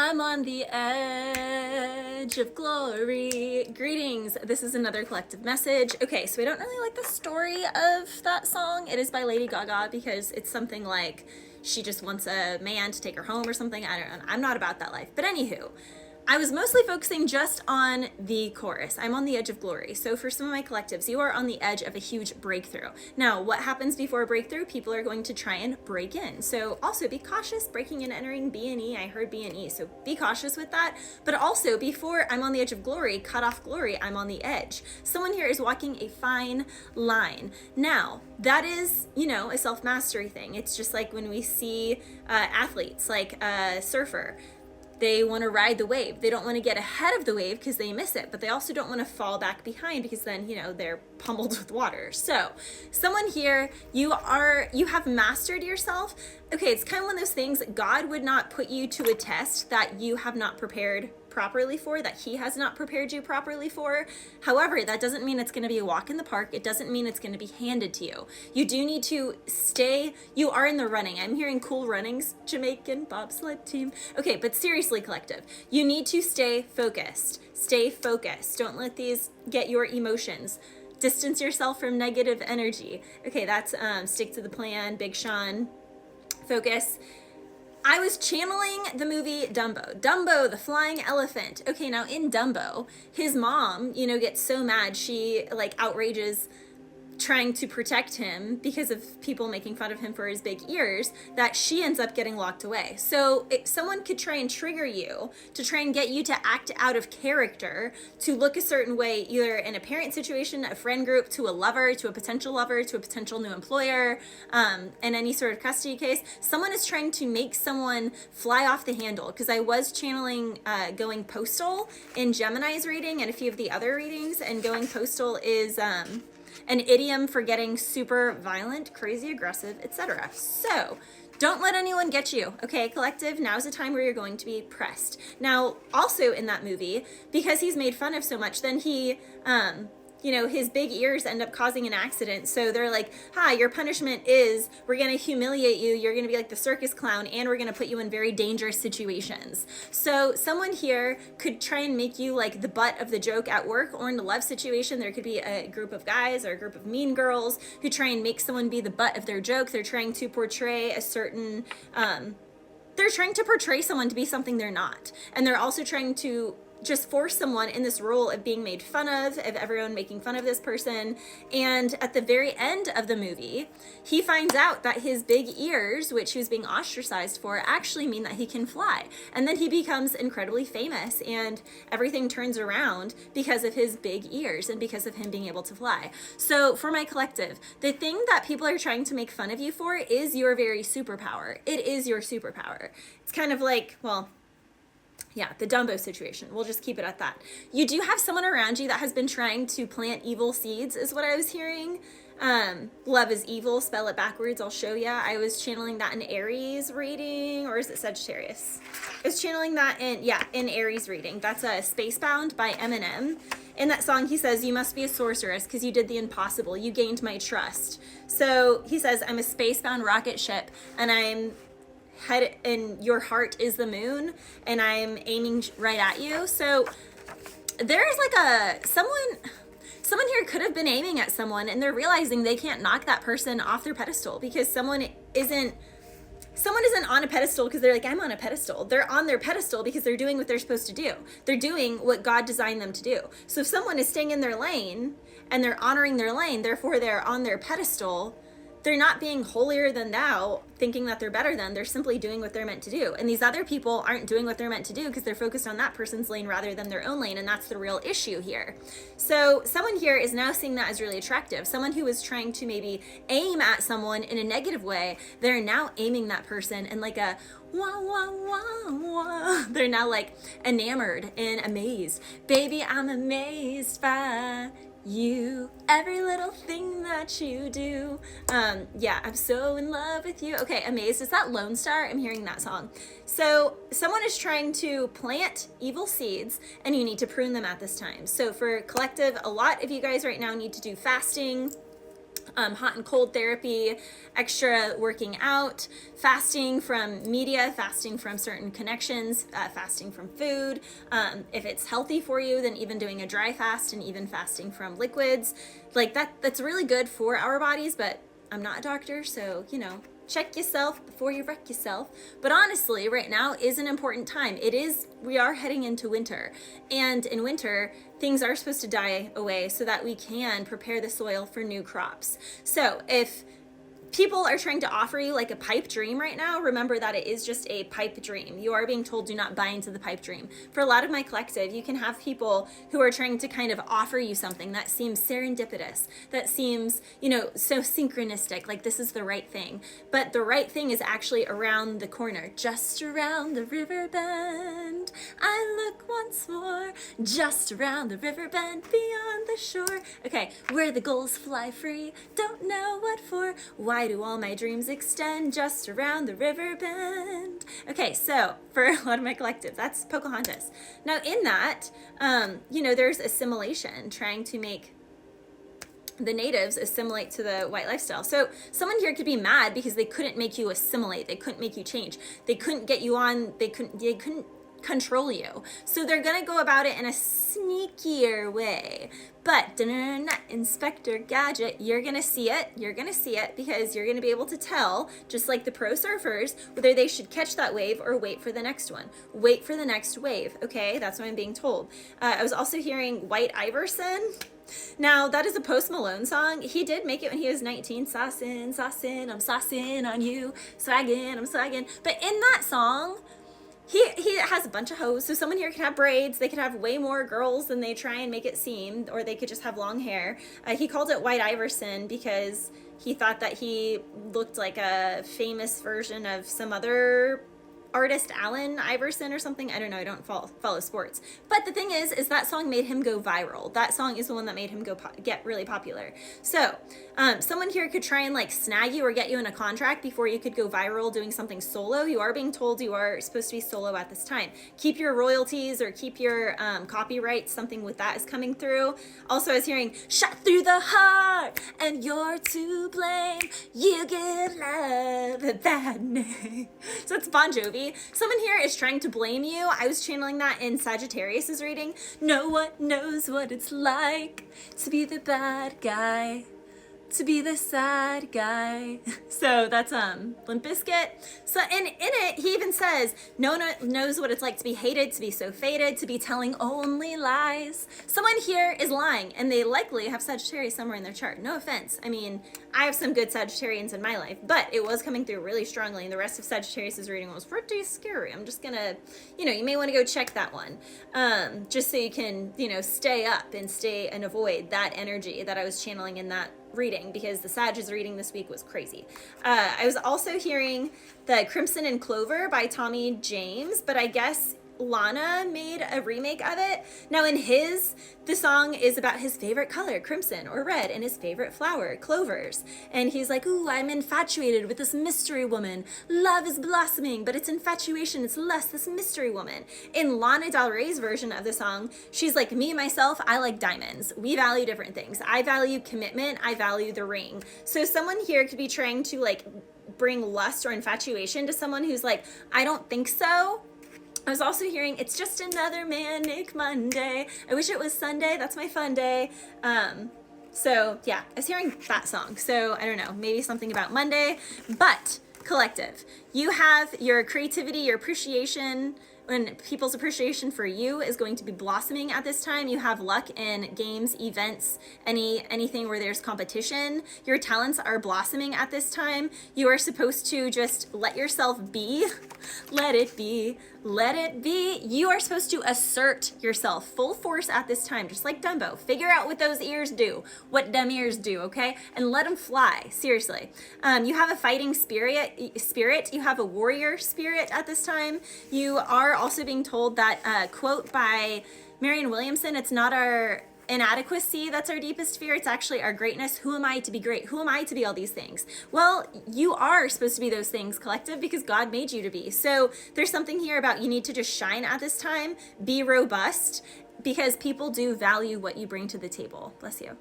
I'm on the edge of glory. Greetings. This is another collective message. Okay, so I don't really like the story of that song. It is by Lady Gaga because it's something like she just wants a man to take her home or something. I don't know. I'm not about that life. But anywho, I was mostly focusing just on the chorus. I'm on the edge of glory. So for some of my collectives, you are on the edge of a huge breakthrough. Now, what happens before a breakthrough? People are going to try and break in. So also be cautious breaking and entering B&E. I heard B&E, so be cautious with that. But also before I'm on the edge of glory, cut off glory, I'm on the edge. Someone here is walking a fine line. Now, that is, a self-mastery thing. It's just like when we see athletes, like a surfer. They want to ride the wave. They don't want to get ahead of the wave because they miss it, but they also don't want to fall back behind because then, they're pummeled with water. So someone here, you have mastered yourself. Okay, it's kind of one of those things that God would not put you to a test that you have not prepared properly for, that he has not prepared you properly for. However, that doesn't mean it's going to be a walk in the park. It doesn't mean it's going to be handed to you. You do need to you are in the running. I'm hearing Cool Runnings, Jamaican bobsled team. Okay, but seriously, collective, you need to stay focused. Stay focused. Don't let these get your emotions. Distance yourself from negative energy. Okay, that's stick to the plan, Big Sean. Focus. I was channeling the movie Dumbo. Dumbo, the flying elephant. Okay, now in Dumbo, his mom, gets so mad, she outrages trying to protect him because of people making fun of him for his big ears, that she ends up getting locked away. So if someone could try and trigger you to try and get you to act out of character, to look a certain way, either in a parent situation, a friend group, to a lover, to a potential new employer, in any sort of custody case, someone is trying to make someone fly off the handle. Because I was channeling going postal in Gemini's reading and a few of the other readings, and going postal is an idiom for getting super violent, crazy, aggressive, etc. So don't let anyone get you, okay, collective? Now's the time where you're going to be pressed. Now, also in that movie, because he's made fun of so much, then he, his big ears end up causing an accident. So they're like, hi, your punishment is we're going to humiliate you. You're going to be like the circus clown, and we're going to put you in very dangerous situations. So someone here could try and make you like the butt of the joke at work or in a love situation. There could be a group of guys or a group of mean girls who try and make someone be the butt of their joke. They're trying to portray a certain, they're trying to portray someone to be something they're not. And they're also trying to just force someone in this role of being made fun of everyone making fun of this person. And at the very end of the movie, he finds out that his big ears, which he was being ostracized for, actually mean that he can fly. And then he becomes incredibly famous, and everything turns around because of his big ears and because of him being able to fly. So for my collective, the thing that people are trying to make fun of you for is your very superpower. It is your superpower. It's kind of like, the Dumbo situation. We'll just keep it at that. You do have someone around you that has been trying to plant evil seeds, is what I was hearing. Love is evil, spell it backwards, I'll show ya. I was channeling that in Aries reading, or is it Sagittarius? I was channeling that in Aries reading. That's a Spacebound by Eminem. In that song, he says, you must be a sorceress because you did the impossible. You gained my trust. So he says, I'm a spacebound rocket ship, and I'm head and your heart is the moon, and I'm aiming right at you. So there's like someone here could have been aiming at someone, and they're realizing they can't knock that person off their pedestal because someone isn't on a pedestal because they're like, I'm on a pedestal. They're on their pedestal because they're doing what they're supposed to do. They're doing what God designed them to do. So if someone is staying in their lane and they're honoring their lane, therefore they're on their pedestal, they're not being holier than thou, thinking that they're better than. They're simply doing what they're meant to do. And these other people aren't doing what they're meant to do because they're focused on that person's lane rather than their own lane. And that's the real issue here. So someone here is now seeing that as really attractive. Someone who was trying to maybe aim at someone in a negative way, they're now aiming that person in like a wah, wah, wah, wah. They're now like enamored and amazed. Baby, I'm amazed by you, every little thing that you do. I'm so in love with you. Okay, amazed. Is that Lone Star? I'm hearing that song. So someone is trying to plant evil seeds, and you need to prune them at this time. So for collective, a lot of you guys right now need to do fasting. hot and cold therapy, extra working out, fasting from media, fasting from certain connections, fasting from food. If it's healthy for you, then even doing a dry fast and even fasting from liquids. Like that's really good for our bodies, but I'm not a doctor, so, check yourself before you wreck yourself. But honestly, right now is an important time. We are heading into winter. And in winter, things are supposed to die away so that we can prepare the soil for new crops. So if people are trying to offer you like a pipe dream right now, remember that it is just a pipe dream. You are being told do not buy into the pipe dream. For a lot of my collective, you can have people who are trying to kind of offer you something that seems serendipitous, that seems, so synchronistic, like this is the right thing. But the right thing is actually around the corner, just around the river bend. I look once more, just around the river bend, beyond the shore. Okay, where the gulls fly free, don't know what for. Why do all my dreams extend just around the river bend? Okay, so for a lot of my collective, that's Pocahontas. Now in that, there's assimilation, trying to make the natives assimilate to the white lifestyle. So someone here could be mad because they couldn't make you assimilate. They couldn't make you change. They couldn't get you on, they couldn't control you. So they're gonna go about it in a sneakier way. But Inspector Gadget, you're gonna see it. You're gonna see it because you're gonna be able to tell, just like the pro surfers, whether they should catch that wave or wait for the next one. Wait for the next wave. Okay, that's what I'm being told. I was also hearing White Iverson. Now, that is a Post Malone song. He did make it when he was 19. Saucin', I'm saucin' on you. Swaggin', I'm swaggin'. But in that song, he has a bunch of hoes. So someone here could have braids. They could have way more girls than they try and make it seem, or they could just have long hair. He called it White Iverson because he thought that he looked like a famous version of some other artist, Allen Iverson or something. I don't know. I don't follow sports. But the thing is that song made him go viral. That song is the one that made him get really popular. So someone here could try and like snag you or get you in a contract before you could go viral doing something solo. You are being told you are supposed to be solo at this time. Keep your royalties or keep your copyrights. Something with that is coming through. Also, I was hearing shot through the heart and you're to blame. You give love a bad name. So it's Bon Jovi. Someone here is trying to blame you. I was channeling that in Sagittarius's reading. No one knows what it's like to be the bad guy, to be the sad guy. So that's Limp Bizkit. So in it, he even says, no one knows what it's like to be hated, to be so fated, to be telling only lies. Someone here is lying, and they likely have Sagittarius somewhere in their chart. No offense. I mean, I have some good Sagittarians in my life, but it was coming through really strongly, and the rest of Sagittarius's reading was pretty scary. I'm just gonna, you may want to go check that one, just so you can, stay up and avoid that energy that I was channeling in that reading, because the Sag's reading this week was crazy. I was also hearing the Crimson and Clover by Tommy James, but I guess Lana made a remake of it. Now the song is about his favorite color, crimson or red, and his favorite flower, clovers. And he's like, ooh, I'm infatuated with this mystery woman. Love is blossoming, but it's infatuation, it's lust, this mystery woman. In Lana Del Rey's version of the song, she's like, me, myself, I like diamonds. We value different things. I value commitment. I value the ring. So someone here could be trying to like bring lust or infatuation to someone who's like, I don't think so. I was also hearing, it's just another manic Monday. I wish it was Sunday. That's my fun day. So yeah, I was hearing that song. So I don't know, maybe something about Monday. But collective, you have your creativity, your appreciation, when people's appreciation for you is going to be blossoming at this time. You have luck in games, events, anything where there's competition. Your talents are blossoming at this time. You are supposed to just let yourself be. Let it be. Let it be. You are supposed to assert yourself full force at this time, just like Dumbo. Figure out what those ears do, what dumb ears do, okay? And let them fly, seriously. You have a fighting spirit. You have a warrior spirit at this time. You are also being told that quote by Marianne Williamson, it's not our inadequacy that's our deepest fear, it's actually our greatness. Who am I to be great? Who am I to be all these things? Well, you are supposed to be those things, collective, because God made you to be. So there's something here about you need to just shine at this time, be robust, because people do value what you bring to the table. Bless you.